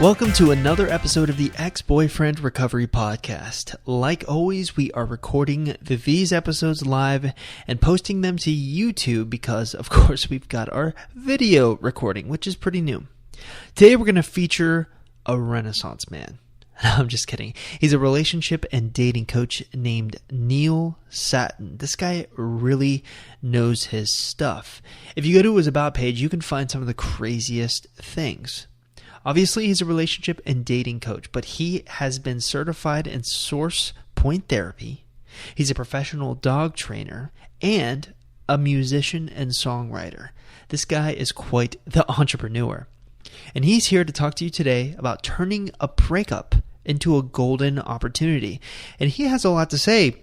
Welcome to another episode of the Ex-Boyfriend Recovery Podcast. Like always, we are recording these episodes live and posting them to YouTube because, of course, we've got our video recording, which is pretty new. Today, we're going to feature a Renaissance man. I'm just kidding. He's a relationship and dating coach named Neil Sattin. This guy really knows his stuff. If you go to his About page, you can find some of the craziest things. Obviously, he's a relationship and dating coach, but he has been certified in source point therapy. He's a professional dog trainer and a musician and songwriter. This guy is quite the entrepreneur. And he's here to talk to you today about turning a breakup into a golden opportunity. And he has a lot to say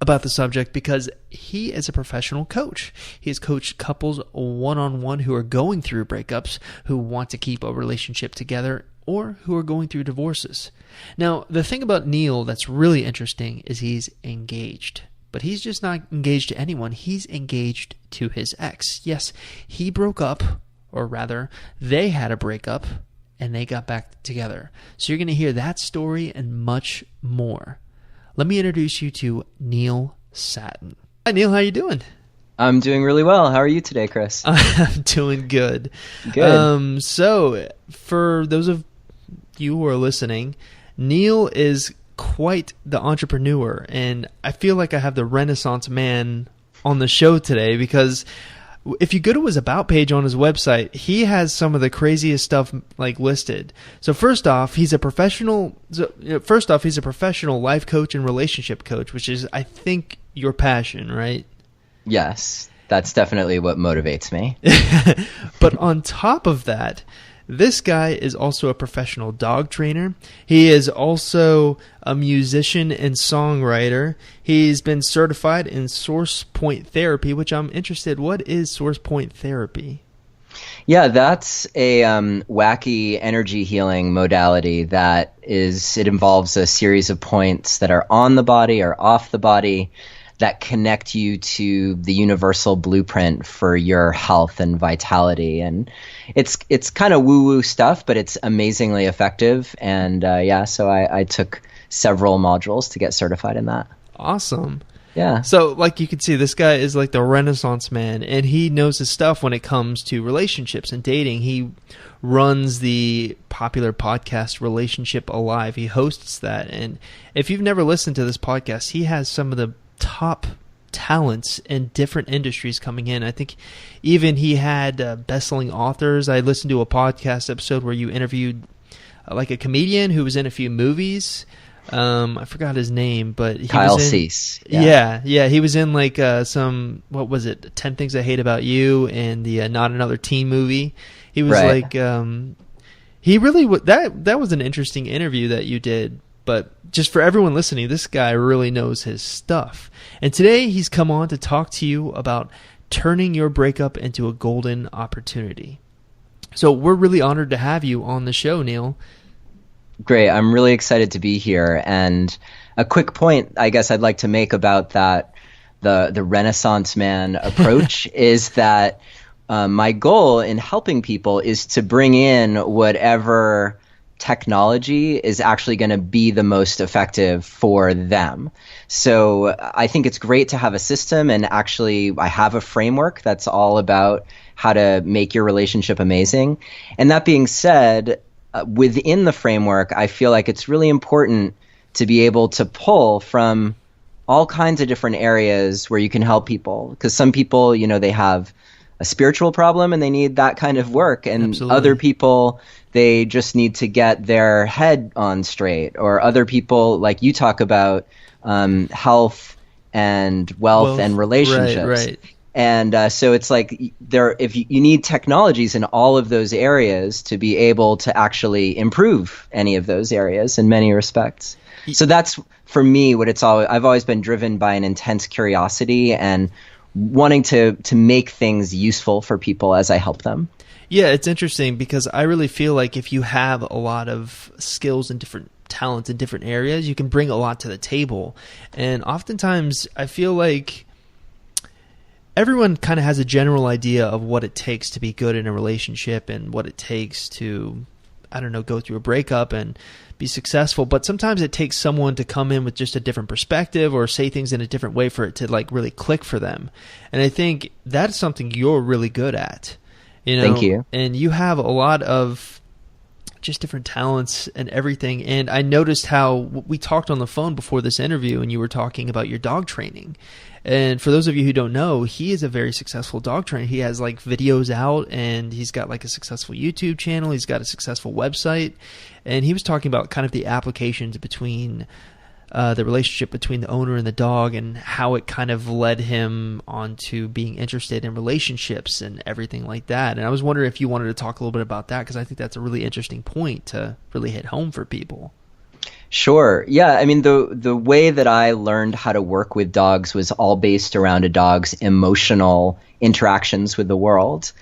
about the subject because he is a professional coach. He has coached couples one-on-one who are going through breakups, who want to keep a relationship together, or who are going through divorces. Now, the thing about Neil that's really interesting is he's engaged. But he's just not engaged to anyone. He's engaged to his ex. Yes, he broke up, or rather, they had a breakup, and they got back together. So you're going to hear that story and much more. Let me introduce you to Neil Sattin. Hi, Neil. How you doing? I'm doing really well. How are you today, Chris? I'm doing good. Good. So, for those of you who are listening, Neil is quite the entrepreneur, and I feel like I have the Renaissance man on the show today because if you go to his About page on his website, he has some of the craziest stuff like listed. So first off, he's a professional life coach and relationship coach, which is, I think, your passion, right? Yes, that's definitely what motivates me. But on top of that, this guy is also a professional dog trainer. He is also a musician and songwriter. He's been certified in source point therapy, which I'm interested. What is source point therapy? Yeah, that's a wacky energy healing modality it involves a series of points that are on the body or off the body that connect you to the universal blueprint for your health and vitality. And it's kind of woo-woo stuff, but it's amazingly effective. And so I took several modules to get certified in that. Awesome. Yeah. So like you can see, this guy is like the Renaissance man, and he knows his stuff when it comes to relationships and dating. He runs the popular podcast Relationship Alive. He hosts that. And if you've never listened to this podcast, he has some of the top talents in different industries coming in. I think even he had best-selling authors. I listened to a podcast episode where you interviewed like a comedian who was in a few movies. I forgot his name, but he Kyle was in, Cease. Yeah, he was in like some, what was it, 10 Things I Hate About You and the Not Another Teen movie. He was right. He really that was an interesting interview that you did. But just for everyone listening, this guy really knows his stuff. And today he's come on to talk to you about turning your breakup into a golden opportunity. So we're really honored to have you on the show, Neil. Great. I'm really excited to be here. And a quick point I guess I'd like to make about that, the Renaissance man approach is that my goal in helping people is to bring in whatever technology is actually going to be the most effective for them. So I think it's great to have a system, and actually I have a framework that's all about how to make your relationship amazing. And that being said, within the framework, I feel like it's really important to be able to pull from all kinds of different areas where you can help people. Because some people, they have a spiritual problem and they need that kind of work. And Absolutely. Other people, they just need to get their head on straight. Or other people, like you talk about, health and wealth and relationships. Right. And so it's like if you need technologies in all of those areas to be able to actually improve any of those areas in many respects. So that's, for me, what I've always been driven by an intense curiosity and wanting to make things useful for people as I help them. Yeah, it's interesting because I really feel like if you have a lot of skills and different talents in different areas, you can bring a lot to the table. And oftentimes I feel like everyone kind of has a general idea of what it takes to be good in a relationship and what it takes to, I don't know, go through a breakup and be successful, but sometimes it takes someone to come in with just a different perspective or say things in a different way for it to like really click for them. And I think that's something you're really good at, you know. Thank you. And you have a lot of just different talents and everything. And I noticed how we talked on the phone before this interview, and you were talking about your dog training. And for those of you who don't know, he is a very successful dog trainer. He has like videos out, and he's got like a successful YouTube channel. He's got a successful website. And he was talking about kind of the applications between the relationship between the owner and the dog, and how it kind of led him onto being interested in relationships and everything like that. And I was wondering if you wanted to talk a little bit about that, because I think that's a really interesting point to really hit home for people. Sure. Yeah. I mean, the way that I learned how to work with dogs was all based around a dog's emotional interactions with the world.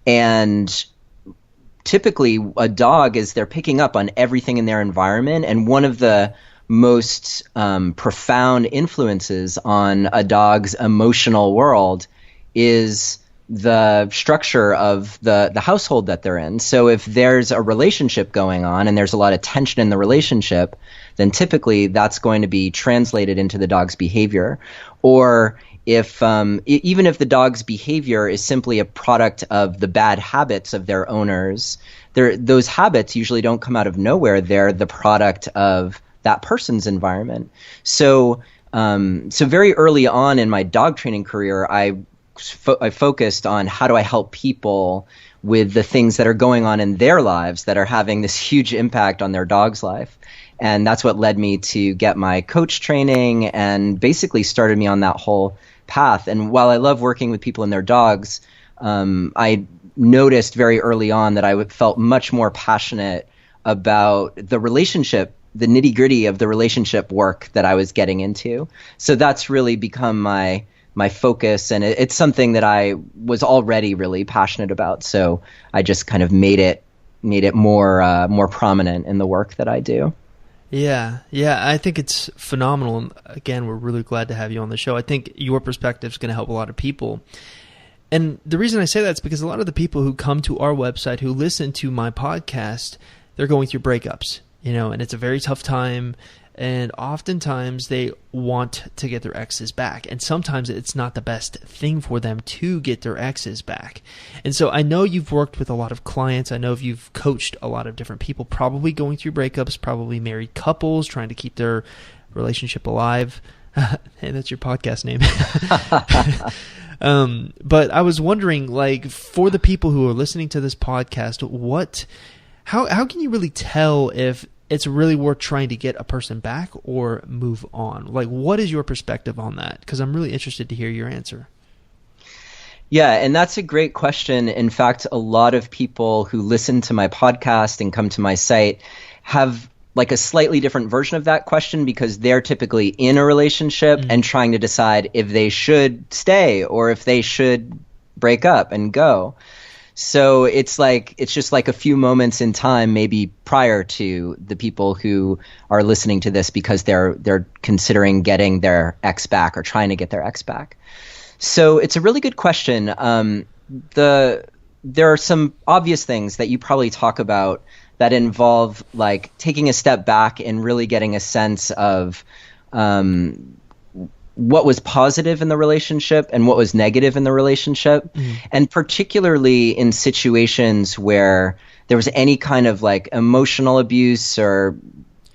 And typically a dog is they're picking up on everything in their environment. And one of the most profound influences on a dog's emotional world is the structure of the household that they're in. So if there's a relationship going on and there's a lot of tension in the relationship, then typically that's going to be translated into the dog's behavior. Or if even if the dog's behavior is simply a product of the bad habits of their owners, those habits usually don't come out of nowhere. They're the product of that person's environment. So very early on in my dog training career, I focused on how do I help people with the things that are going on in their lives that are having this huge impact on their dog's life. And that's what led me to get my coach training and basically started me on that whole path. And while I love working with people and their dogs, I noticed very early on that I felt much more passionate about the relationship, the nitty-gritty of the relationship work that I was getting into. So that's really become my focus, and it's something that I was already really passionate about. So I just kind of made it more prominent in the work that I do. Yeah, I think it's phenomenal. And again, we're really glad to have you on the show. I think your perspective is going to help a lot of people. And the reason I say that is because a lot of the people who come to our website, who listen to my podcast, they're going through breakups, you know, and it's a very tough time. And oftentimes they want to get their exes back. And sometimes it's not the best thing for them to get their exes back. And so I know you've worked with a lot of clients. I know you've coached a lot of different people, probably going through breakups, probably married couples, trying to keep their relationship alive. Hey, that's your podcast name. But I was wondering, like, for the people who are listening to this podcast, how can you really tell if it's really worth trying to get a person back or move on? Like, what is your perspective on that? Because I'm really interested to hear your answer. Yeah, and that's a great question. In fact, a lot of people who listen to my podcast and come to my site have like a slightly different version of that question, because they're typically in a relationship and trying to decide if they should stay or if they should break up and go. So it's just like a few moments in time, maybe prior to the people who are listening to this, because they're considering getting their ex back or trying to get their ex back. So it's a really good question. There are some obvious things that you probably talk about that involve like taking a step back and really getting a sense of what was positive in the relationship and what was negative in the relationship. And particularly in situations where there was any kind of like emotional abuse or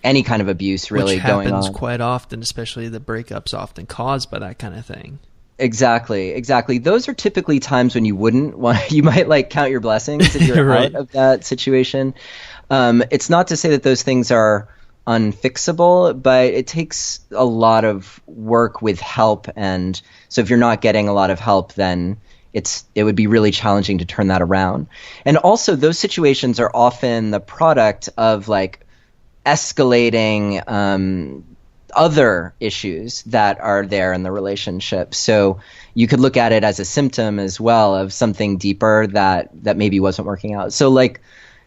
any kind of abuse really going on. Which happens quite often, especially the breakups often caused by that kind of thing. Exactly. Those are typically times when you might like count your blessings if you're right. out of that situation. It's not to say that those things are unfixable, but it takes a lot of work with help. And so if you're not getting a lot of help, then it would be really challenging to turn that around. And also those situations are often the product of like escalating other issues that are there in the relationship. So you could look at it as a symptom as well of something deeper that maybe wasn't working out. So like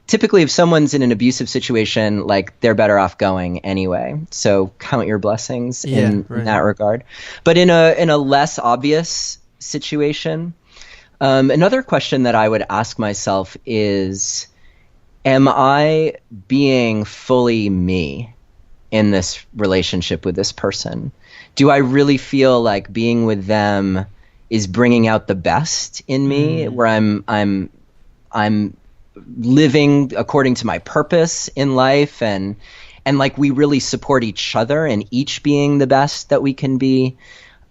typically if someone's in an abusive situation, like they're better off going anyway. So count your blessings in that regard. But in a less obvious situation, another question that I would ask myself is am I being fully me in this relationship with this person? Do I really feel like being with them is bringing out the best in me, where I'm living according to my purpose in life, and like we really support each other and each being the best that we can be,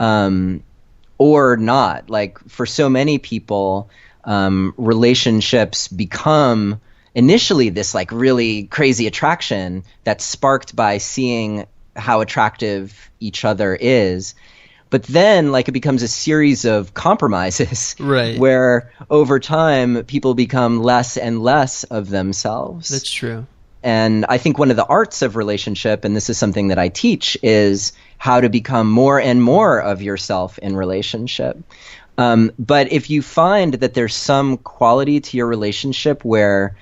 or not? Like for so many people, relationships become initially this like really crazy attraction that's sparked by seeing how attractive each other is. But then like it becomes a series of compromises, right, where over time people become less and less of themselves. That's true. And I think one of the arts of relationship, and this is something that I teach, is how to become more and more of yourself in relationship. But if you find that there's some quality to your relationship where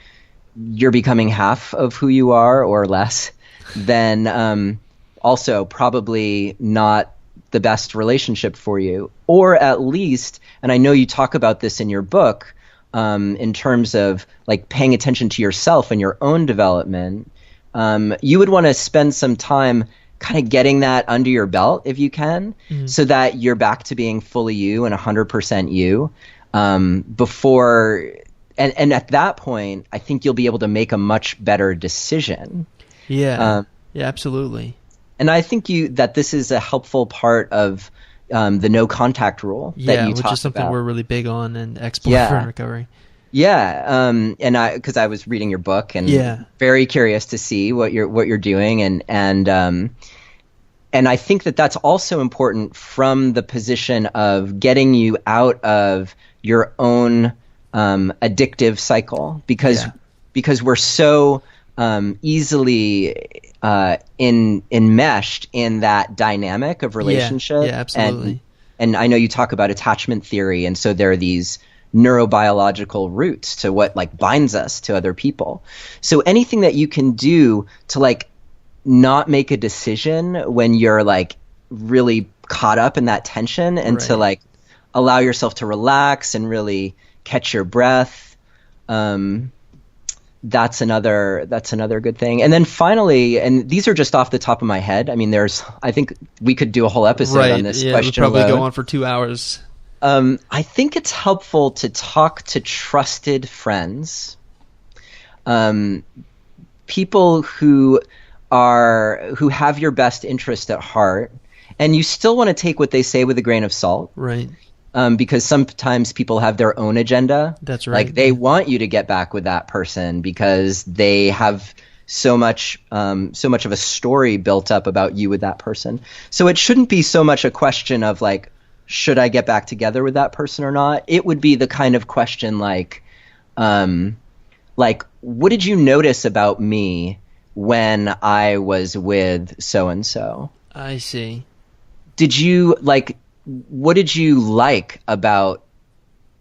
you're becoming half of who you are or less, then also probably not the best relationship for you. Or at least, and I know you talk about this in your book, in terms of like paying attention to yourself and your own development, you would want to spend some time kind of getting that under your belt if you can, so that you're back to being fully you and 100% you, before, and at that point, I think you'll be able to make a much better decision. Yeah, absolutely. And I think that this is a helpful part of the no contact rule that you talked about. Which is something we're really big on in ex-boyfriend recovery. Yeah, and because I was reading your book and very curious to see what you're doing, and I think that that's also important from the position of getting you out of your own addictive cycle, because we're so easily enmeshed in that dynamic of relationship. Yeah, absolutely. And I know you talk about attachment theory, and so there are these neurobiological roots to what like binds us to other people. So anything that you can do to like not make a decision when you're like really caught up in that tension, and to like allow yourself to relax and really catch your breath, that's another good thing. And then finally, and these are just off the top of my head, I mean, I think we could do a whole episode on this question. We'll probably go on for 2 hours. I think it's helpful to talk to trusted friends, people who have your best interest at heart, and you still want to take what they say with a grain of salt, right? Because sometimes people have their own agenda. That's right. Like they want you to get back with that person because they have so much of a story built up about you with that person. So it shouldn't be so much a question of like, should I get back together with that person or not? It would be the kind of question like, what did you notice about me when I was with so-and-so? I see. What did you like about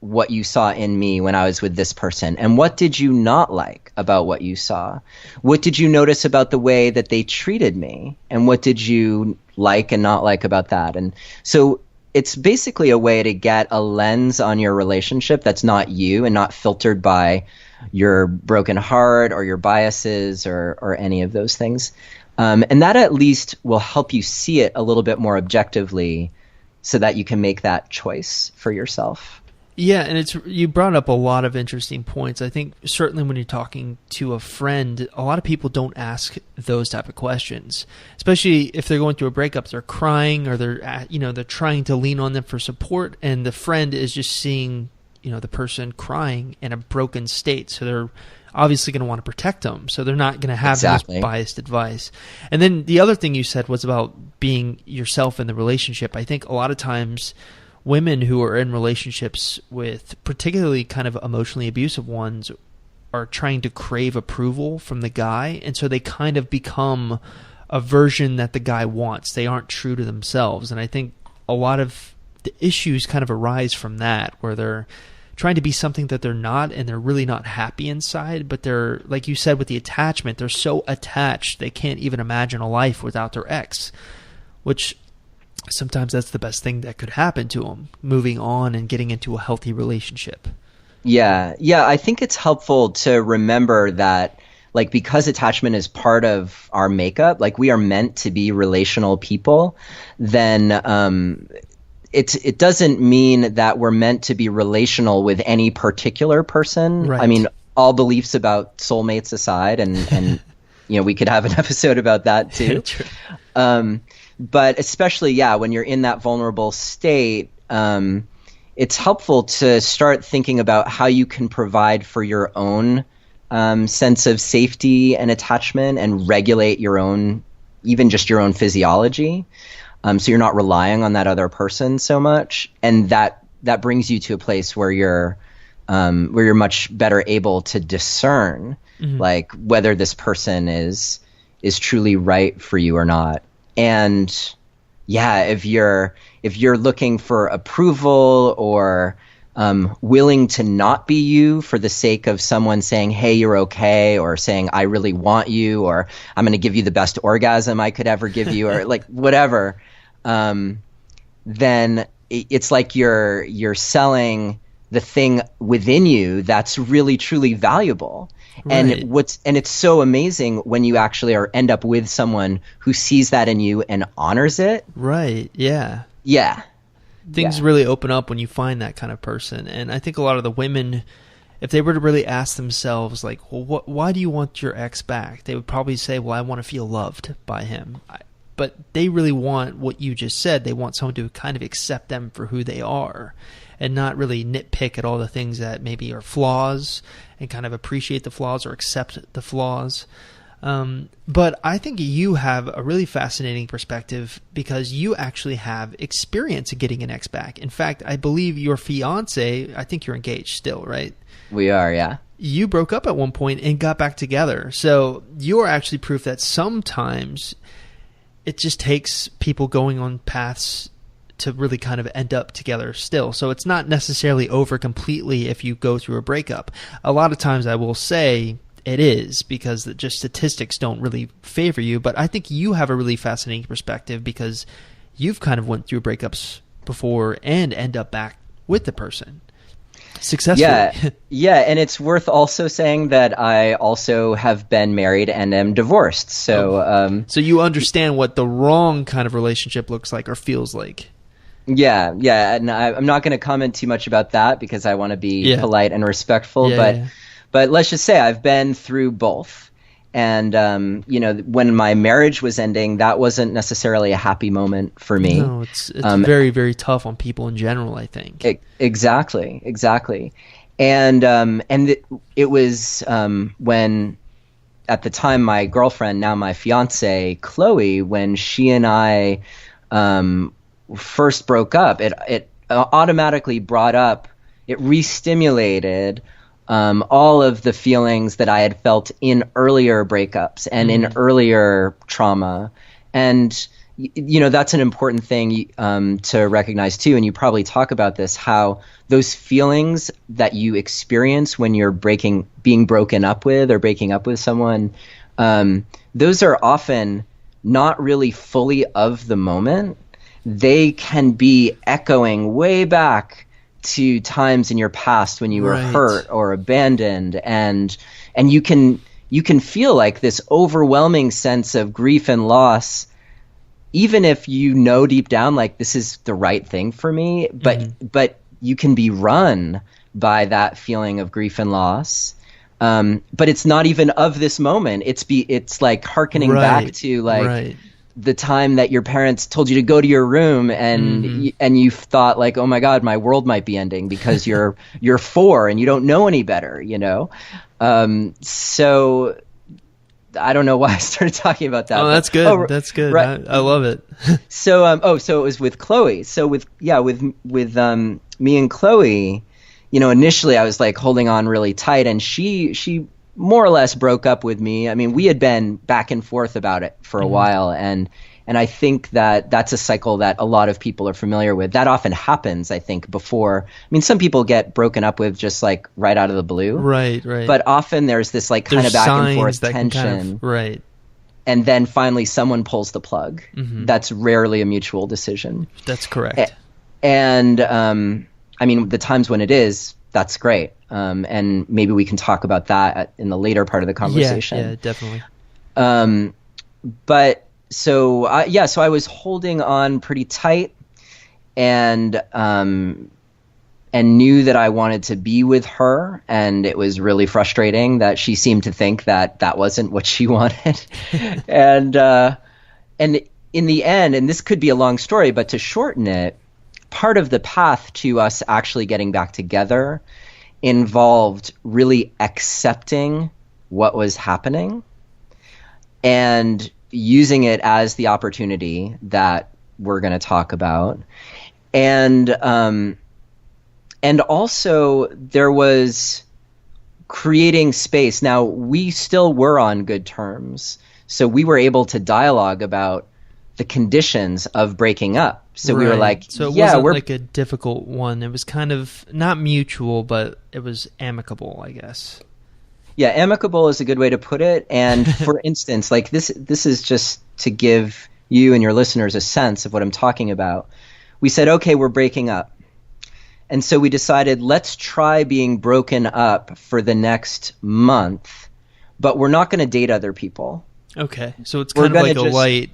what you saw in me when I was with this person? And what did you not like about what you saw? What did you notice about the way that they treated me? And what did you like and not like about that? And so it's basically a way to get a lens on your relationship that's not you and not filtered by your broken heart or your biases or any of those things. And that at least will help you see it a little bit more objectively so that you can make that choice for yourself. Yeah, and you brought up a lot of interesting points. I think certainly when you're talking to a friend, a lot of people don't ask those type of questions, especially if they're going through a breakup. They're crying, or they're trying to lean on them for support, and the friend is just seeing the person crying in a broken state. So they're obviously going to want to protect them. So they're not going to have this biased advice. And then the other thing you said was about being yourself in the relationship. I think a lot of times women who are in relationships with particularly kind of emotionally abusive ones are trying to crave approval from the guy, and so they kind of become a version that the guy wants. They aren't true to themselves, and I think a lot of the issues kind of arise from that, where they're trying to be something that they're not, and they're really not happy inside, but they're, like you said with the attachment, they're so attached they can't even imagine a life without their ex, which sometimes that's the best thing that could happen to them, moving on and getting into a healthy relationship. Yeah. I think it's helpful to remember that, like, because attachment is part of our makeup, like we are meant to be relational people, then it doesn't mean that we're meant to be relational with any particular person. Right. I mean, all beliefs about soulmates aside, and we could have an episode about that too. But especially, when you're in that vulnerable state, it's helpful to start thinking about how you can provide for your own sense of safety and attachment, and regulate your own, even just your own physiology. So you're not relying on that other person so much, and that brings you to a place where you're much better able to discern, like, whether this person is truly right for you or not. And if you're looking for approval, or willing to not be you for the sake of someone saying, hey, you're okay, or saying, I really want you, or I'm going to give you the best orgasm I could ever give you, or like whatever, then it's like you're selling the thing within you that's really truly valuable. Right. And it's so amazing when you actually end up with someone who sees that in you and honors it. Right. Yeah. Yeah. Things really open up when you find that kind of person. And I think a lot of the women, if they were to really ask themselves, like, well, why do you want your ex back? They would probably say, well, I want to feel loved by him. But they really want what you just said. They want someone to kind of accept them for who they are, and not really nitpick at all the things that maybe are flaws, and kind of appreciate the flaws or accept the flaws. But I think you have a really fascinating perspective, because you actually have experience of getting an ex back. In fact, I believe your fiance, I think you're engaged still, right? We are, yeah. You broke up at one point and got back together. So you're actually proof that sometimes it just takes people going on paths to really kind of end up together still. So it's not necessarily over completely if you go through a breakup. A lot of times I will say it is, because just statistics don't really favor you. But I think you have a really fascinating perspective, because you've kind of went through breakups before and end up back with the person successfully. Yeah. And it's worth also saying that I also have been married and am divorced. So, so you understand what the wrong kind of relationship looks like or feels like. Yeah, and I'm not going to comment too much about that, because I want to be polite and respectful. But let's just say I've been through both. And when my marriage was ending, that wasn't necessarily a happy moment for me. No, it's very, very tough on people in general, I think. Exactly. And it was when, at the time, my girlfriend, now my fiance, Chloe, when she and I first broke up, it automatically brought up, it re-stimulated all of the feelings that I had felt in earlier breakups and in earlier trauma. And, that's an important thing to recognize too. And you probably talk about this, how those feelings that you experience when you're being broken up with or breaking up with someone, those are often not really fully of the moment. They can be echoing way back to times in your past when you were hurt or abandoned, and you can feel like this overwhelming sense of grief and loss, even if you know deep down, like, this is the right thing for me, but you can be run by that feeling of grief and loss. But it's not even of this moment. It's like hearkening back to the time that your parents told you to go to your room, and you thought, like, oh my God, my world might be ending, because you're 4 and you don't know any better, So I don't know why I started talking about that. Oh, that's good. That's good. Right. I love it. So so it was with Chloe. So with me and Chloe, initially I was like holding on really tight, and she more or less broke up with me. I mean, we had been back and forth about it for a while, and I think that that's a cycle that a lot of people are familiar with. That often happens, I think, before. I mean, some people get broken up with just like right out of the blue. Right. But often there's this like kind of back and forth tension. And then finally someone pulls the plug. That's rarely a mutual decision. That's correct. And I mean, the times when it is, that's great. And maybe we can talk about that in the later part of the conversation. Yeah, definitely. But so I was holding on pretty tight, and knew that I wanted to be with her, and it was really frustrating that she seemed to think that that wasn't what she wanted. and in the end, and this could be a long story, but to shorten it, part of the path to us actually getting back together involved really accepting what was happening and using it as the opportunity that we're going to talk about. And also there was creating space. Now, we still were on good terms, so we were able to dialogue about the conditions of breaking up. So we were like, so it wasn't like a difficult one. It was kind of not mutual, but it was amicable, I guess. Yeah, amicable is a good way to put it. And for instance, like this is just to give you and your listeners a sense of what I'm talking about. We said, okay, we're breaking up. And so we decided, let's try being broken up for the next month, but we're not going to date other people. Okay, so it's kind of like a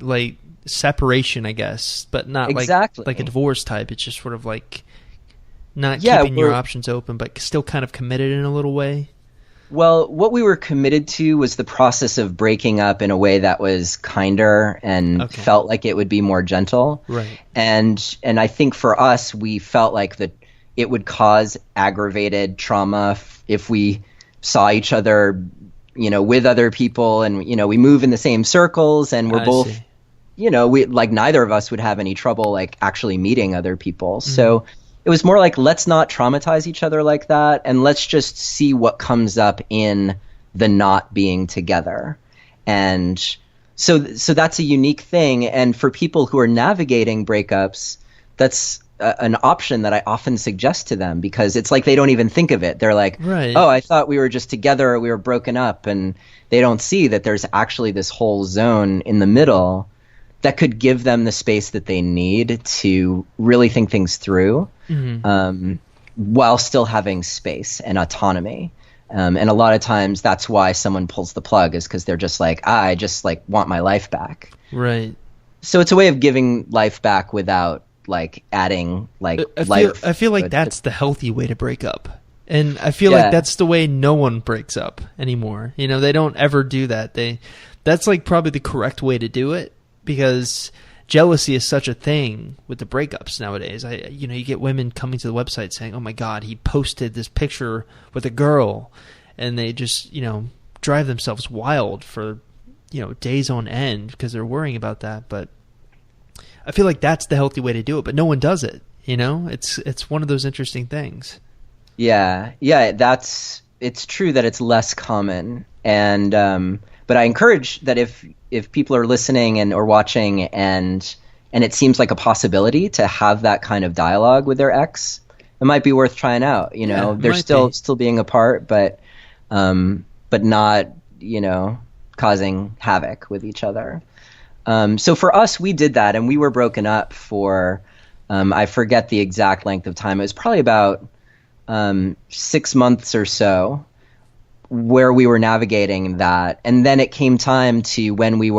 light separation, I guess, but not exactly like a divorce type. It's just sort of like not keeping your options open, but still kind of committed in a little way. Well, what we were committed to was the process of breaking up in a way that was kinder and felt like it would be more gentle. Right. And I think for us, we felt like it would cause aggravated trauma if we saw each other, with other people, and we move in the same circles, and we're both, we like neither of us would have any trouble like actually meeting other people. Mm-hmm. So it was more like, let's not traumatize each other like that, and let's just see what comes up in the not being together. And so that's a unique thing. And for people who are navigating breakups, that's an option that I often suggest to them, because it's like they don't even think of it. They're like, right. Oh, I thought we were just together, or we were broken up. And they don't see that there's actually this whole zone in the middle that could give them the space that they need to really think things through, while still having space and autonomy. And a lot of times that's why someone pulls the plug, is because they're just like, I just like want my life back. Right. So it's a way of giving life back without like adding like life. I feel like that's the healthy way to break up. And I feel like that's the way no one breaks up anymore. They don't ever do that. That's like probably the correct way to do it, because jealousy is such a thing with the breakups nowadays. You get women coming to the website saying, "Oh my God, he posted this picture with a girl," and they just drive themselves wild for days on end because they're worrying about that. But I feel like that's the healthy way to do it, but no one does it. It's one of those interesting things. Yeah, it's true that it's less common, and but I encourage that if people are listening and or watching and it seems like a possibility to have that kind of dialogue with their ex, it might be worth trying out. They're still being apart, but not causing havoc with each other. So for us, we did that, and we were broken up for I forget the exact length of time. It was probably about 6 months or so, where we were navigating that. And then it came time to when it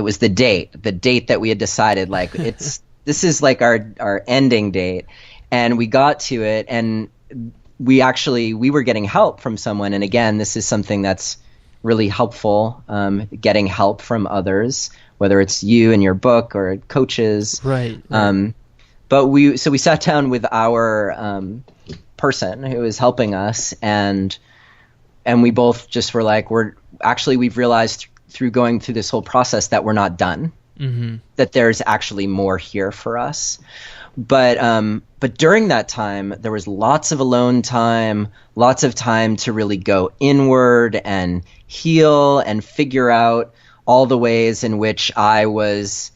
was the date that we had decided, like, this is like our ending date. And we got to it, and we were getting help from someone. And again, this is something that's really helpful, getting help from others, whether it's you in your book or coaches. Right. But we sat down with our person who was helping us, and we both just were like, we've realized through going through this whole process that we're not done, that there's actually more here for us. But during that time, there was lots of alone time, lots of time to really go inward and heal and figure out all the ways in which I was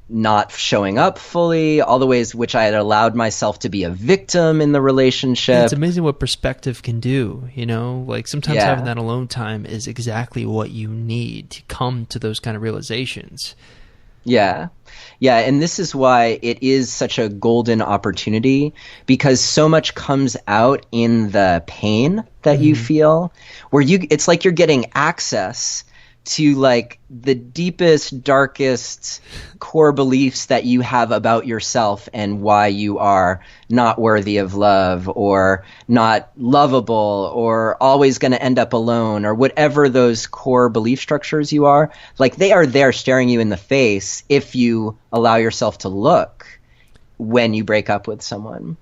not showing up fully, all the ways which I had allowed myself to be a victim in the relationship. Yeah, it's amazing what perspective can do, like sometimes having that alone time is exactly what you need to come to those kind of realizations. Yeah. Yeah, and this is why it is such a golden opportunity, because so much comes out in the pain that you feel, where it's like you're getting access to like the deepest, darkest core beliefs that you have about yourself and why you are not worthy of love or not lovable or always going to end up alone or whatever those core belief structures you are. Like they are there staring you in the face if you allow yourself to look when you break up with someone.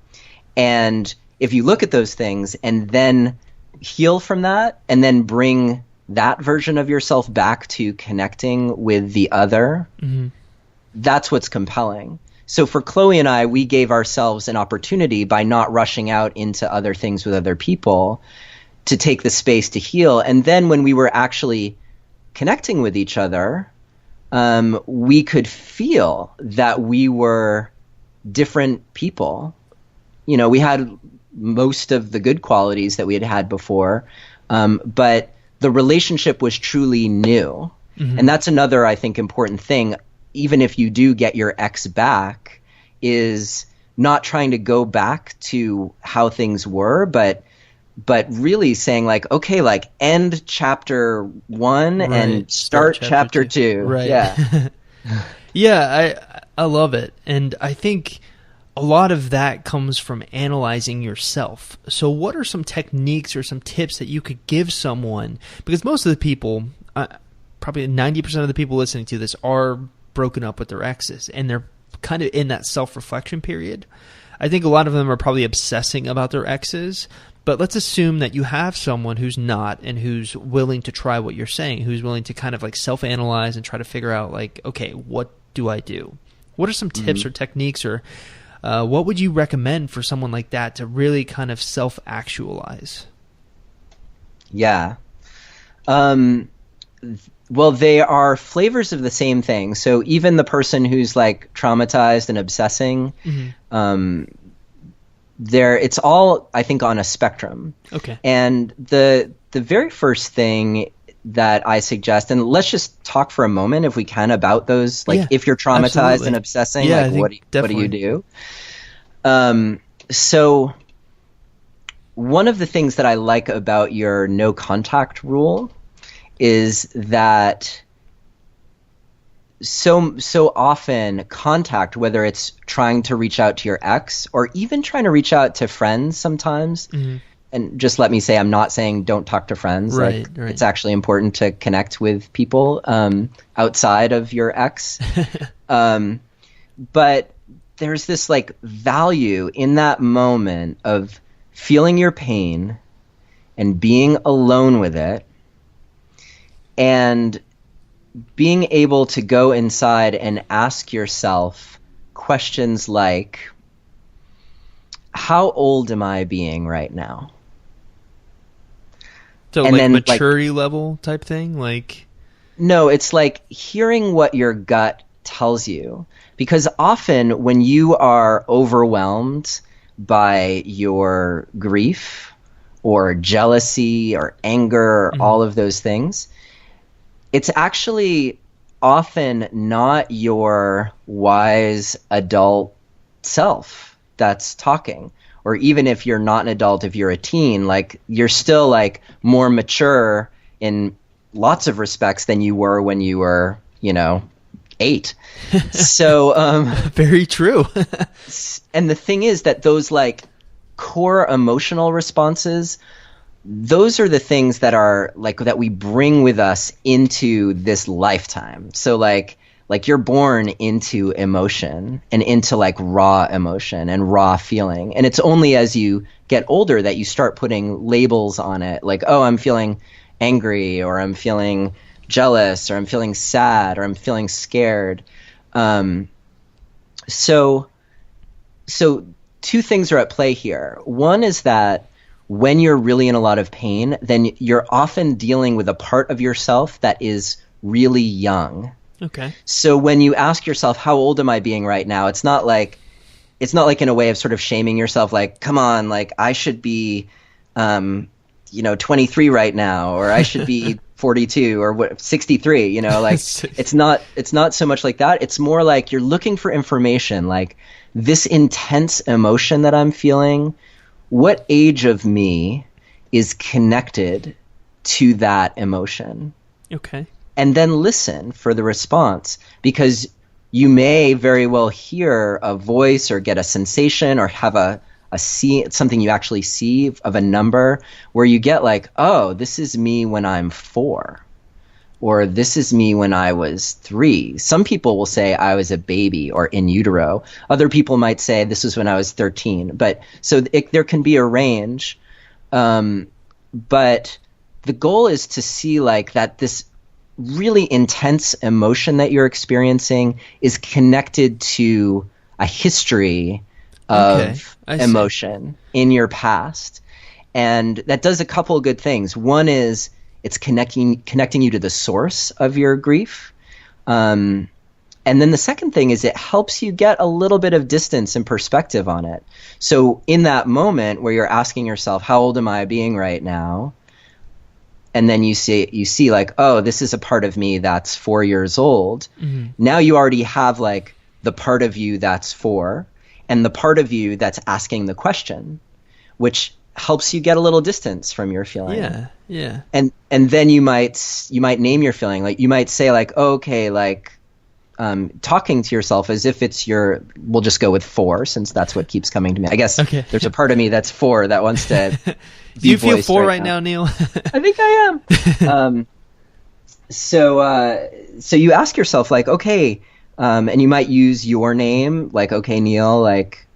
And if you look at those things and then heal from that and then bring that version of yourself back to connecting with the other, that's what's compelling. So for Chloe and I, we gave ourselves an opportunity by not rushing out into other things with other people to take the space to heal. And then when we were actually connecting with each other, we could feel that we were different people. You know, we had most of the good qualities that we had had before, but the relationship was truly new. And that's another, I think, important thing, even if you do get your ex back, is not trying to go back to how things were, but really saying like, okay, like end chapter 1 and start chapter 2. Right. Yeah. Yeah, I love it. And I think a lot of that comes from analyzing yourself. So what are some techniques or some tips that you could give someone? Because most of the people, probably 90% of the people listening to this are broken up with their exes, and they're kind of in that self-reflection period. I think a lot of them are probably obsessing about their exes, but let's assume that you have someone who's not and who's willing to try what you're saying, who's willing to kind of like self-analyze and try to figure out like, okay, what do I do? What are some tips or techniques, or what would you recommend for someone like that to really kind of self-actualize? Yeah. Well, they are flavors of the same thing. So even the person who's like traumatized and obsessing, it's all, I think, on a spectrum. Okay. And the very first thing that I suggest, and let's just talk for a moment, if we can, about those. Like, if you're traumatized and obsessing, like what do you do? So one of the things that I like about your no contact rule is that so often contact, whether it's trying to reach out to your ex or even trying to reach out to friends sometimes, and just let me say, I'm not saying don't talk to friends. Right. It's actually important to connect with people outside of your ex. But there's this like value in that moment of feeling your pain and being alone with it, and being able to go inside and ask yourself questions like, how old am I being right now? So and like then, maturity level type thing? Like, no, it's like hearing what your gut tells you. Because often when you are overwhelmed by your grief or jealousy or anger or all of those things, it's actually often not your wise adult self that's talking. Or even if you're not an adult, if you're a teen, like you're still like more mature in lots of respects than you were when you were, 8. So very true. And the thing is that those like core emotional responses, those are the things that are like that we bring with us into this lifetime. So like you're born into emotion and into like raw emotion and raw feeling. And it's only as you get older that you start putting labels on it. Like, oh, I'm feeling angry, or I'm feeling jealous, or I'm feeling sad, or I'm feeling scared. So two things are at play here. One is that when you're really in a lot of pain, then you're often dealing with a part of yourself that is really young. Okay. So when you ask yourself, how old am I being right now? It's not like in a way of sort of shaming yourself, like, come on, like I should be, 23 right now, or I should be 42 or what 63, you know, like it's not so much like that. It's more like you're looking for information, like this intense emotion that I'm feeling, what age of me is connected to that emotion? Okay. And then listen for the response, because you may very well hear a voice or get a sensation or have a see something you actually see of a number where you get like, oh, this is me when I'm 4, or this is me when I was 3. Some people will say I was a baby or in utero. Other people might say this is when I was 13. But so there can be a range. But the goal is to see like that this really intense emotion that you're experiencing is connected to a history of emotion in your past. And that does a couple of good things. One is it's connecting you to the source of your grief. And then the second thing is it helps you get a little bit of distance and perspective on it. So in that moment where you're asking yourself, how old am I being right now? And then you see like, oh, this is a part of me that's 4 years old. Mm-hmm. Now you already have like the part of you that's 4 and the part of you that's asking the question, which helps you get a little distance from your feeling. Yeah. And then you might name your feeling. Like you might say like, oh, okay, like talking to yourself as if it's we'll just go with 4 since that's what keeps coming to me. I guess there's a part of me that's 4 that wants to Do you feel 4 right now, Neil? I think I am. So you ask yourself like, okay, and you might use your name, like, okay, Neil, like,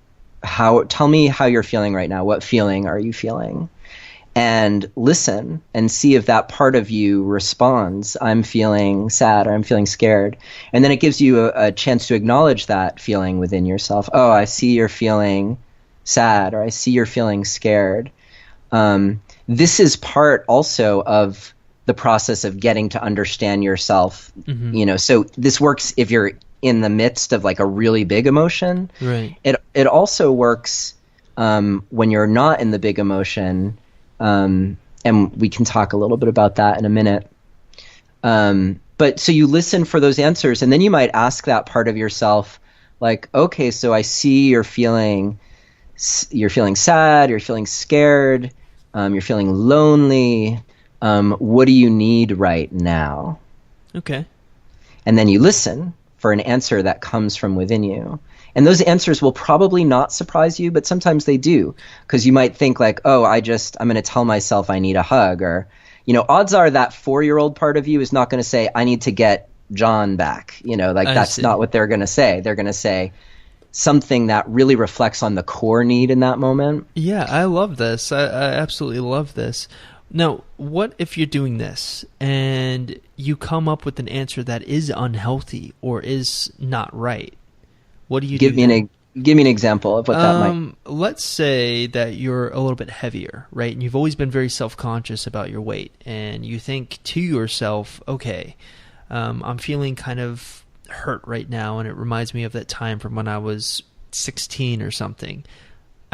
tell me how you're feeling right now. What feeling are you feeling? And listen and see if that part of you responds. I'm feeling sad, or I'm feeling scared. And then it gives you a chance to acknowledge that feeling within yourself. Oh, I see you're feeling sad, or I see you're feeling scared. This is part also of the process of getting to understand yourself. Mm-hmm. You know, so this works if you're in the midst of like a really big emotion. Right. It also works when you're not in the big emotion, and we can talk a little bit about that in a minute. But so you listen for those answers, and then you might ask that part of yourself, like, okay, so I see you're feeling sad, you're feeling scared, you're feeling lonely. What do you need right now? Okay. And then you listen for an answer that comes from within you. And those answers will probably not surprise you, but sometimes they do, because you might think like, oh, I'm going to tell myself I need a hug, or, you know, odds are that 4-year-old part of you is not going to say, I need to get John back. You know, like that's not what they're going to say. They're going to say something that really reflects on the core need in that moment. Yeah, I love this. I absolutely love this. Now, what if you're doing this and you come up with an answer that is unhealthy or is not right? What do you do? Give me an example of what that might. Let's say that you're a little bit heavier, right? And you've always been very self-conscious about your weight, and you think to yourself, okay, I'm feeling kind of hurt right now, and it reminds me of that time from when I was 16 or something.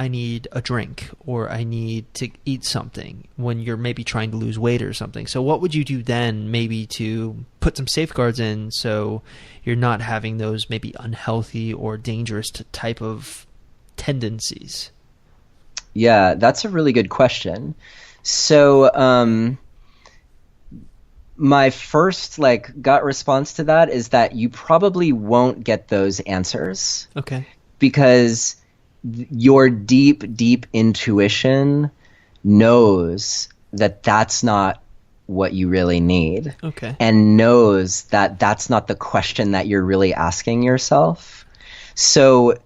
I need a drink, or I need to eat something, when you're maybe trying to lose weight or something. So what would you do then, maybe to put some safeguards in so you're not having those maybe unhealthy or dangerous type of tendencies? Yeah, that's a really good question. So my first gut response to that is that you probably won't get those answers. Okay. Because your deep intuition knows that that's not what you really need. Okay. And knows that that's not the question that you're really asking yourself. So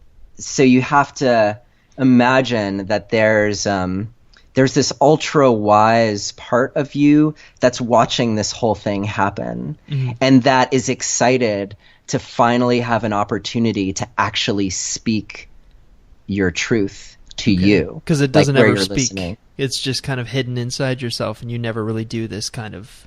you have to imagine that there's this ultra wise part of you that's watching this whole thing happen, mm-hmm. and that is excited to finally have an opportunity to actually speak your truth to you, because it doesn't ever speak. Listening. It's just kind of hidden inside yourself, and you never really do this kind of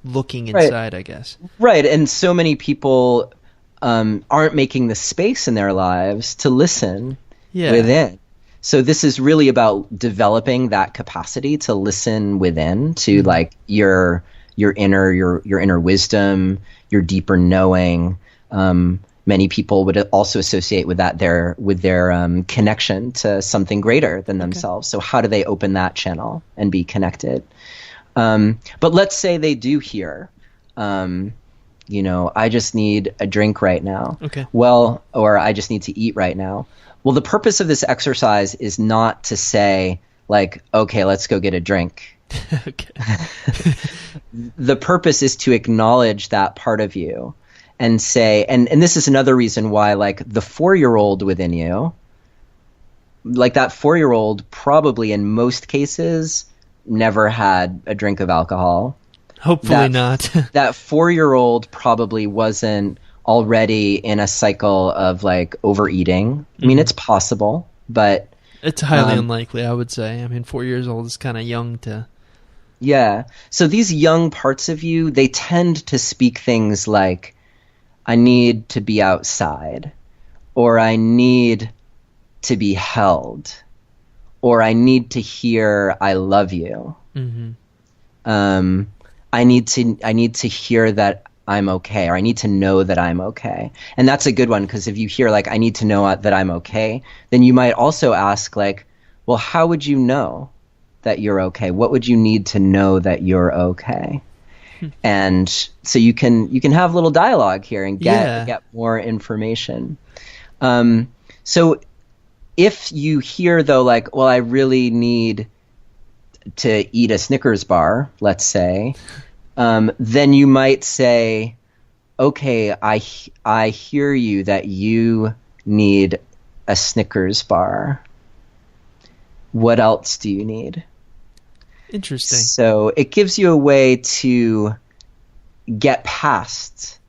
looking inside, right. I guess. Right, and so many people aren't making the space in their lives to listen within. So this is really about developing that capacity to listen within, to mm-hmm. your your inner wisdom, your deeper knowing. Many people would also associate with that their connection to something greater than themselves. So how do they open that channel and be connected? But let's say they do hear, I just need a drink right now. Okay. Well, or I just need to eat right now. Well, the purpose of this exercise is not to say, like, okay, let's go get a drink. Okay. The purpose is to acknowledge that part of you and say, and this is another reason why, like, the 4-year-old within you, like that 4-year-old probably in most cases never had a drink of alcohol. Hopefully not. That 4-year-old probably wasn't already in a cycle of like overeating. I mean, it's possible, but it's highly unlikely, I would say. I mean, 4 years old is kind of young to... Yeah. So these young parts of you, they tend to speak things like, I need to be outside, or I need to be held, or I need to hear I love you. Mm-hmm. I need to hear that I'm okay, or I need to know that I'm okay. And that's a good one, because if you hear like I need to know that I'm okay, then you might also ask like, well, how would you know that you're okay? What would you need to know that you're okay? And so you can have a little dialogue here and get more information. So if you hear though, like, well, I really need to eat a Snickers bar, let's say, then you might say, okay, I hear you that you need a Snickers bar. What else do you need? Interesting. So it gives you a way to get past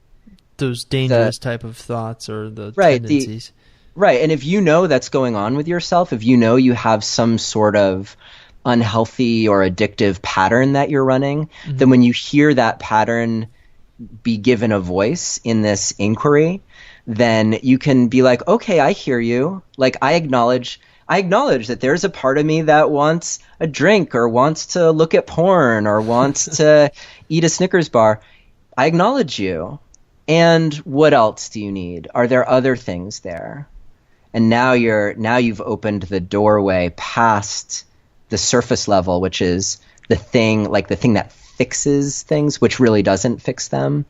those dangerous type of thoughts or the tendencies. Right. And if you know that's going on with yourself, if you know you have some sort of unhealthy or addictive pattern that you're running, then when you hear that pattern be given a voice in this inquiry, then you can be like, okay, I hear you. Like, I acknowledge that there's a part of me that wants a drink or wants to look at porn or wants to eat a Snickers bar. I acknowledge you. And what else do you need? Are there other things there? And now you've opened the doorway past the surface level, which is the thing that fixes things, which really doesn't fix them,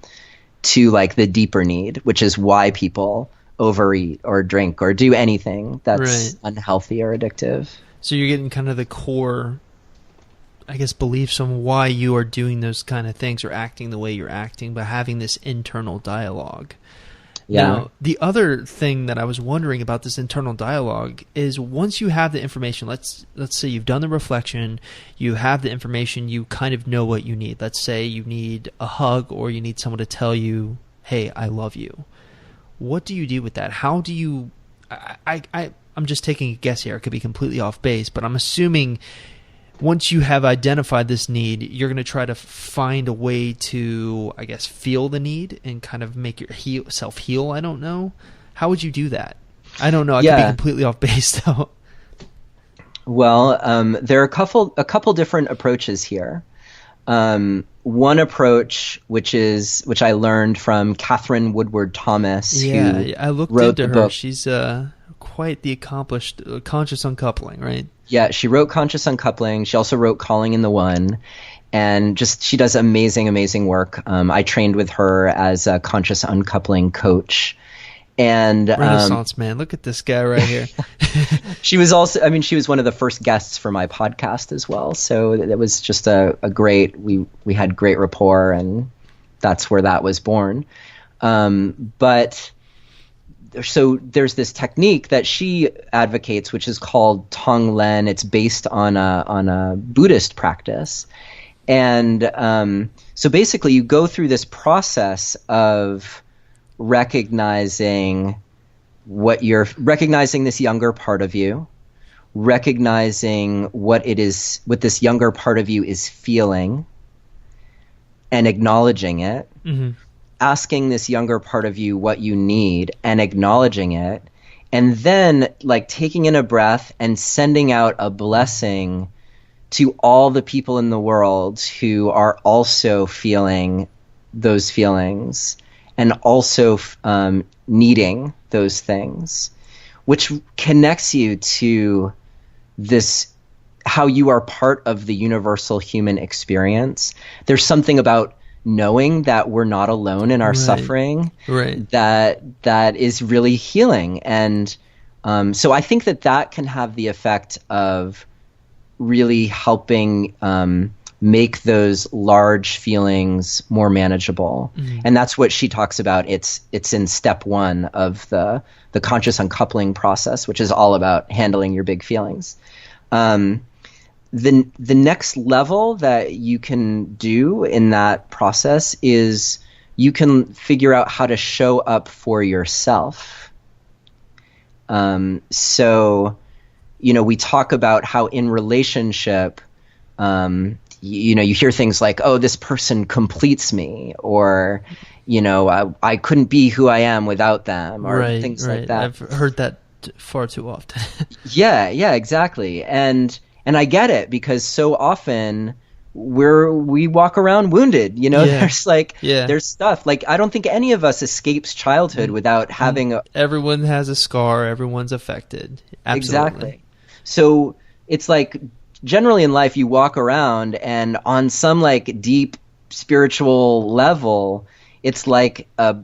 to like the deeper need, which is why people overeat or drink or do anything that's unhealthy or addictive. So you're getting kind of the core, I guess, beliefs on why you are doing those kind of things or acting the way you're acting, by having this internal dialogue. Yeah. Now, the other thing that I was wondering about this internal dialogue is, once you have the information, let's say you've done the reflection, you have the information, you kind of know what you need. Let's say you need a hug, or you need someone to tell you, hey, I love you. What do you do with that? How do you... I'm just taking a guess here. It could be completely off base, but I'm assuming once you have identified this need, you're going to try to find a way to, I guess, feel the need and kind of make yourself heal. I don't know. How would you do that? I don't know. I could be completely off base, though. Well, there are a couple different approaches here. One approach, which I learned from Catherine Woodward Thomas. Yeah, I looked into her. She's quite the accomplished Conscious Uncoupling, right? Yeah, she wrote Conscious Uncoupling. She also wrote Calling in the One, and she does amazing work. I trained with her as a Conscious Uncoupling coach. And Renaissance man, look at this guy right here. She was one of the first guests for my podcast as well. So it was just a great, we had great rapport, and that's where that was born. But so there's this technique that she advocates, which is called Tonglen. It's based on a Buddhist practice. And so basically you go through this process of recognizing this younger part of you, recognizing what this younger part of you is feeling, and acknowledging it, asking this younger part of you what you need and acknowledging it, and then like taking in a breath and sending out a blessing to all the people in the world who are also feeling those feelings and also needing those things, which connects you to this, how you are part of the universal human experience. There's something about knowing that we're not alone in our suffering that is really healing. And so I think that can have the effect of really helping make those large feelings more manageable. And that's what she talks about. It's in step 1 of the conscious uncoupling process, which is all about handling your big feelings. The next level that you can do in that process is you can figure out how to show up for yourself. So, we talk about how in relationship, you hear things like, oh, this person completes me, or, I couldn't be who I am without them, or things like that. I've heard that far too often. Yeah, exactly. And I get it, because so often we walk around wounded, there's there's stuff like, I don't think any of us escapes childhood without having everyone has a scar, everyone's affected. Absolutely. Exactly. So it's like, generally in life you walk around and on some deep spiritual level, it's like a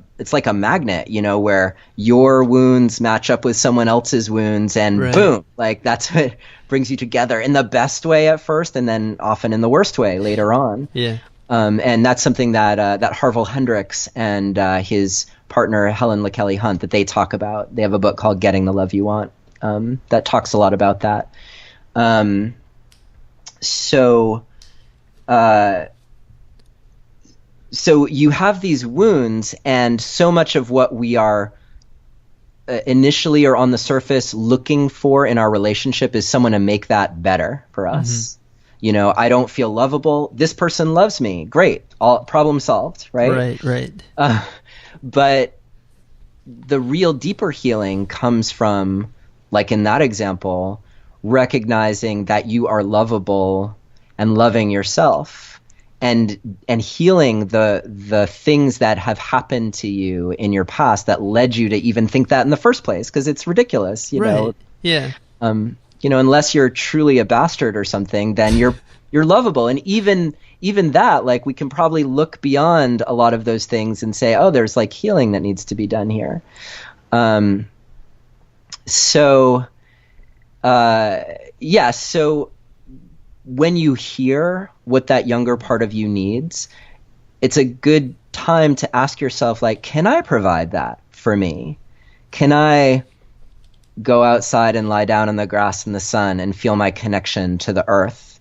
magnet, where your wounds match up with someone else's wounds, and boom, that's what brings you together in the best way at first, and then often in the worst way later on. Yeah. And that's something that Harville Hendricks and his partner Helen LaKelly Hunt, that they talk about. They have a book called Getting the Love You Want that talks a lot about that. So you have these wounds, and so much of what we are initially or on the surface looking for in our relationship is someone to make that better for us. I don't feel lovable. This person loves me. Great. All problem solved, right? Right. But the real deeper healing comes from, like in that example, recognizing that you are lovable and loving yourself. And healing the things that have happened to you in your past that led you to even think that in the first place, because it's ridiculous, know. Yeah. Unless you're truly a bastard or something, then you're lovable. And even that, we can probably look beyond a lot of those things and say, oh, there's healing that needs to be done here. So when you hear what that younger part of you needs, it's a good time to ask yourself, can I provide that for me? Can I go outside and lie down in the grass in the sun and feel my connection to the earth?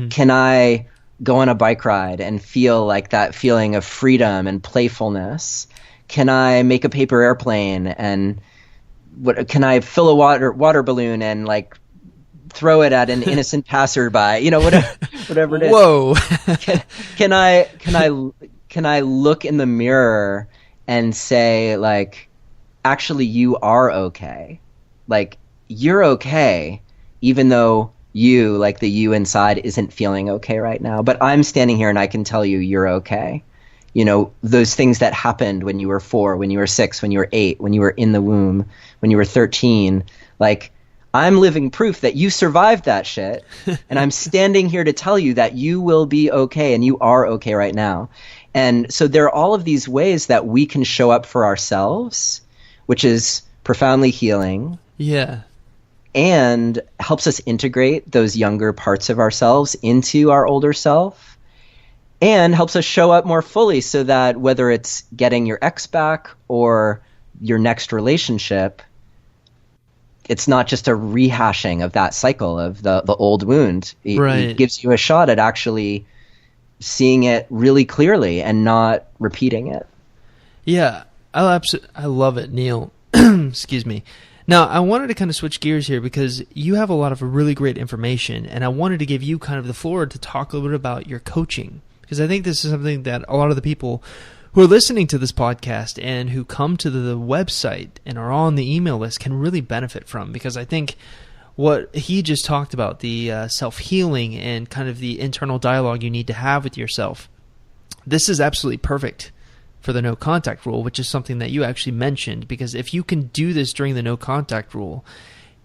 Can I go on a bike ride and feel that feeling of freedom and playfulness? Can I make a paper airplane, and can I fill a water balloon and throw it at an innocent passerby, whatever it is. Whoa. Can I look in the mirror and say, actually, you are okay. You're okay, even though you, the you inside, isn't feeling okay right now. But I'm standing here and I can tell you you're okay. Those things that happened when you were 4, when you were 6, when you were 8, when you were in the womb, when you were 13, I'm living proof that you survived that shit, and I'm standing here to tell you that you will be okay, and you are okay right now. And so there are all of these ways that we can show up for ourselves, which is profoundly healing. Yeah. And helps us integrate those younger parts of ourselves into our older self, and helps us show up more fully, so that whether it's getting your ex back or your next relationship, it's not just a rehashing of that cycle of the old wound. It gives you a shot at actually seeing it really clearly and not repeating it. Yeah, I love it, Neil. Excuse me. Now, I wanted to kind of switch gears here, because you have a lot of really great information, and I wanted to give you kind of the floor to talk a little bit about your coaching, because I think this is something that a lot of the people who are listening to this podcast and who come to the website and are on the email list can really benefit from, because I think what he just talked about, the self-healing and kind of the internal dialogue you need to have with yourself, this is absolutely perfect for the no contact rule, which is something that you actually mentioned, because if you can do this during the no contact rule,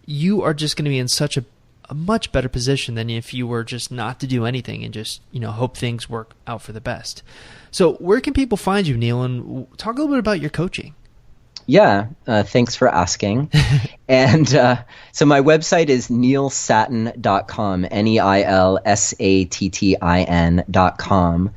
you are just going to be in such a much better position than if you were just not to do anything and just, hope things work out for the best. So where can people find you, Neil, and talk a little bit about your coaching? Yeah, thanks for asking. And so my website is neilsattin.com, neilsattin.com.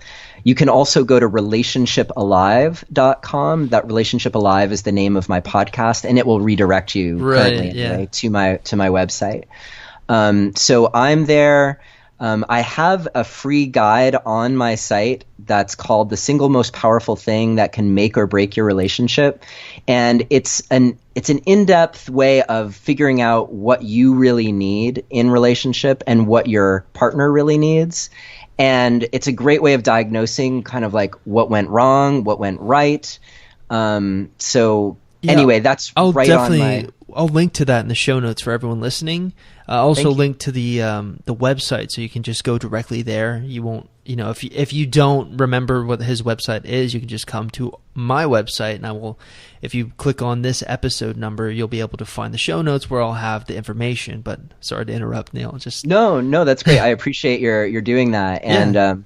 You can also go to relationshipalive.com. That Relationship Alive is the name of my podcast, and it will redirect you currently anyway, to my website. So I'm there. I have a free guide on my site that's called The Single Most Powerful Thing That Can Make or Break Your Relationship. And it's an in-depth way of figuring out what you really need in relationship and what your partner really needs. And it's a great way of diagnosing kind of like what went wrong, what went right. Anyway, that's I'll right definitely, on my... I'll link to that in the show notes for everyone listening. Also link to the website, so you can just go directly there. You won't, if you don't remember what his website is, you can just come to my website, and if you click on this episode number, you'll be able to find the show notes where I'll have the information. But sorry to interrupt, Neil. No, that's great. I appreciate your doing that. And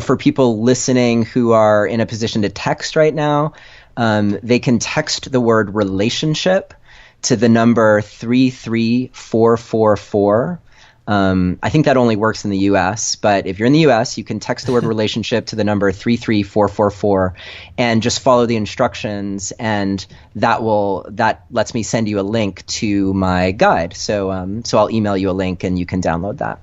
for people listening who are in a position to text right now, they can text the word relationship to the number 33444. I think that only works in the U.S., but if you're in the U.S., you can text the word relationship to the number 33444 and just follow the instructions, and that lets me send you a link to my guide. So I'll email you a link and you can download that.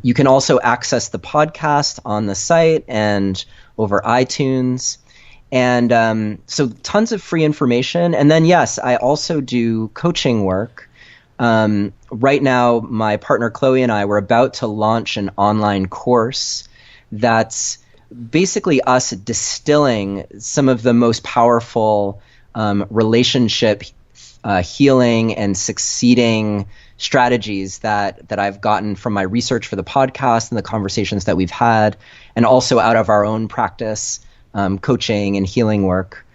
You can also access the podcast on the site and over iTunes. And so tons of free information. And then, yes, I also do coaching work. Right now, my partner Chloe and I were about to launch an online course that's basically us distilling some of the most powerful relationship healing and succeeding strategies that I've gotten from my research for the podcast and the conversations that we've had, and also out of our own practice. Coaching and healing work.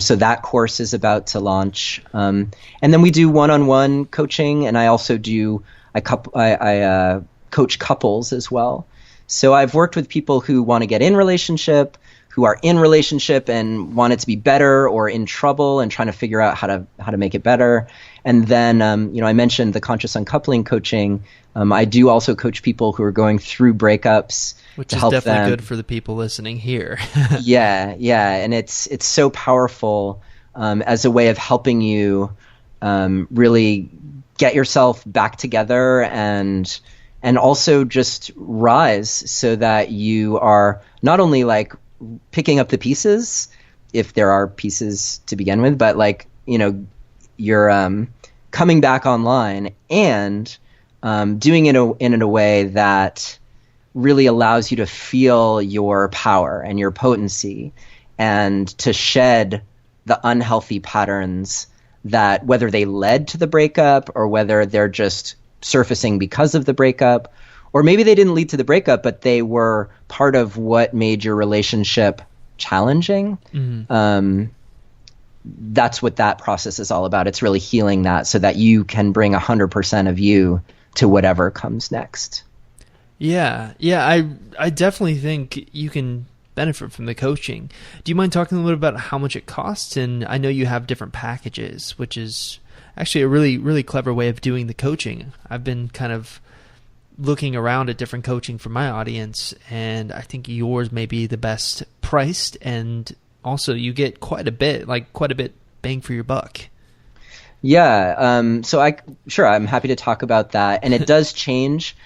So that course is about to launch. And then we do one-on-one coaching, and I also I coach couples as well. So I've worked with people who want to get in relationship, who are in relationship and want it to be better, or in trouble and trying to figure out how to make it better. And then, I mentioned the conscious uncoupling coaching. I do also coach people who are going through breakups, which is definitely good for the people listening here. Yeah, and it's so powerful as a way of helping you really get yourself back together and also just rise, so that you are not only like picking up the pieces, if there are pieces to begin with, but like you're coming back online and doing it in a way that really allows you to feel your power and your potency, and to shed the unhealthy patterns that, whether they led to the breakup or whether they're just surfacing because of the breakup, or maybe they didn't lead to the breakup, but they were part of what made your relationship challenging. Mm-hmm. That's what that process is all about. It's really healing that, so that you can bring 100% of you to whatever comes next. Yeah, I definitely think you can benefit from the coaching. Do you mind talking a little bit about how much it costs? And I know you have different packages, which is actually a really, really clever way of doing the coaching. I've been kind of looking around at different coaching for my audience, and I think yours may be the best priced, and also you get quite a bit bang for your buck. Yeah, I'm happy to talk about that, and it does change.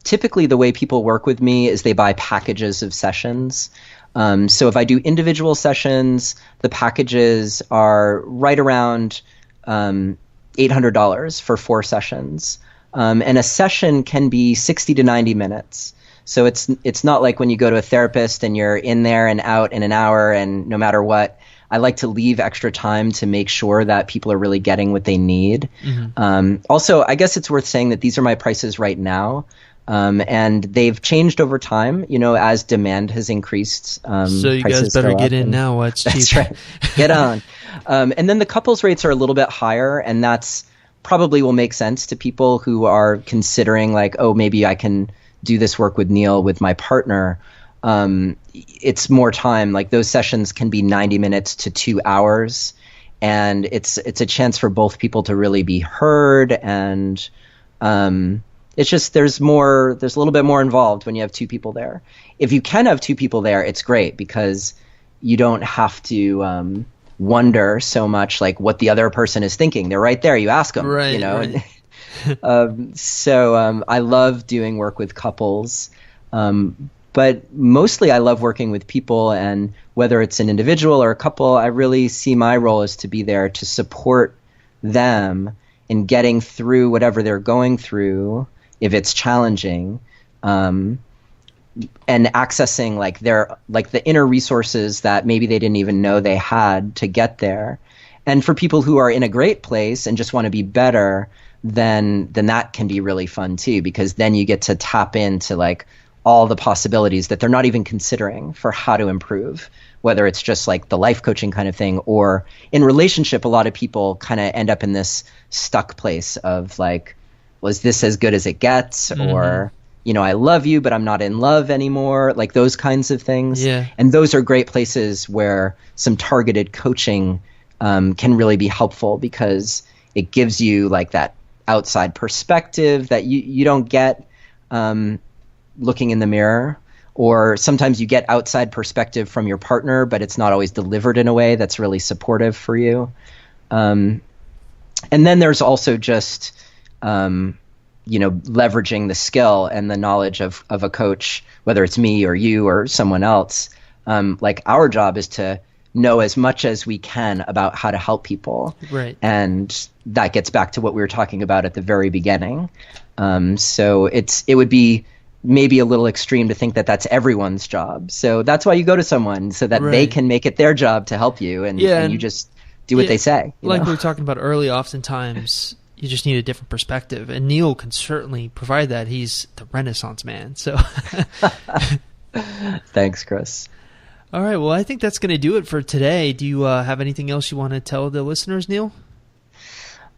Typically the way people work with me is they buy packages of sessions. So if I do individual sessions, the packages are right around $800 for 4 sessions. And a session can be 60 to 90 minutes. So it's not like when you go to a therapist and you're in there and out in an hour, and no matter what. I like to leave extra time to make sure that people are really getting what they need. Also, I guess it's worth saying that these are my prices right now. And they've changed over time, as demand has increased. So you guys better get in now while it's cheap. That's right. Get on. And then the couples rates are a little bit higher, and that's probably will make sense to people who are considering like, oh, maybe I can do this work with Neil with my partner. It's more time. Like those sessions can be 90 minutes to 2 hours, and it's a chance for both people to really be heard. And it's just there's a little bit more involved when you have two people there. If you can have two people there, it's great because you don't have to wonder so much like what the other person is thinking. They're right there. You ask them, right, right. So I love doing work with couples, but mostly I love working with people. And whether it's an individual or a couple, I really see my role as to be there to support them in getting through whatever they're going through, if it's challenging, and accessing the inner resources that maybe they didn't even know they had to get there. And for people who are in a great place and just want to be better, then that can be really fun too, because then you get to tap into like all the possibilities that they're not even considering for how to improve, whether it's just like the life coaching kind of thing, or in relationship, a lot of people kind of end up in this stuck place of like, was this as good as it gets? Or, I love you, but I'm not in love anymore. Like those kinds of things. Yeah. And those are great places where some targeted coaching can really be helpful, because it gives you like that outside perspective that you don't get looking in the mirror. Or sometimes you get outside perspective from your partner, but it's not always delivered in a way that's really supportive for you. And then there's also just leveraging the skill and the knowledge of a coach, whether it's me or you or someone else. Like our job is to know as much as we can about how to help people. Right. And that gets back to what we were talking about at the very beginning. So it would be maybe a little extreme to think that that's everyone's job. So that's why you go to someone, so that they can make it their job to help you, and you just do what they say. Like we were talking about earlier, oftentimes you just need a different perspective, and Neil can certainly provide that. He's the Renaissance man. So Thanks, Chris. All right, well, I think that's going to do it for today. Do you have anything else you want to tell the listeners, Neil?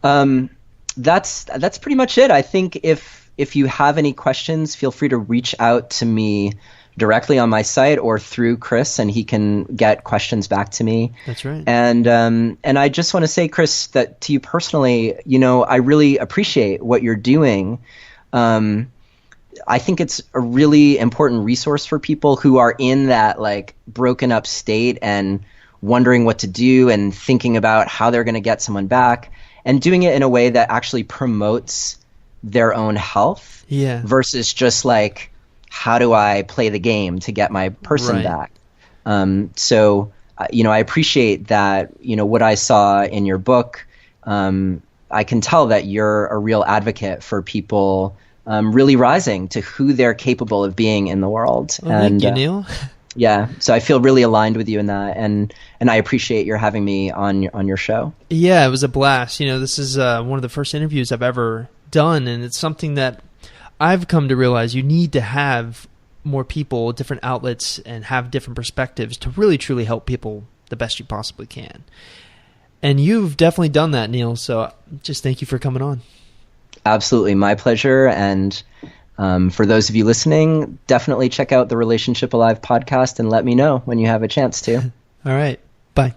That's pretty much it. I think if you have any questions, feel free to reach out to me directly on my site or through Chris, and he can get questions back to me. That's right. And I just want to say, Chris, that to you personally, I really appreciate what you're doing. I think it's a really important resource for people who are in that like broken up state and wondering what to do and thinking about how they're going to get someone back, and doing it in a way that actually promotes their own health versus just like, how do I play the game to get my person back? So I appreciate that, what I saw in your book. I can tell that you're a real advocate for people really rising to who they're capable of being in the world. Well, thank you, Neil. Yeah, so I feel really aligned with you in that, and I appreciate your having me on your show. Yeah, it was a blast. This is one of the first interviews I've ever done, and it's something that I've come to realize you need to have more people, different outlets, and have different perspectives to really truly help people the best you possibly can. And you've definitely done that, Neil, so just thank you for coming on. Absolutely, my pleasure. And for those of you listening, definitely check out the Relationship Alive podcast and let me know when you have a chance to. All right, bye.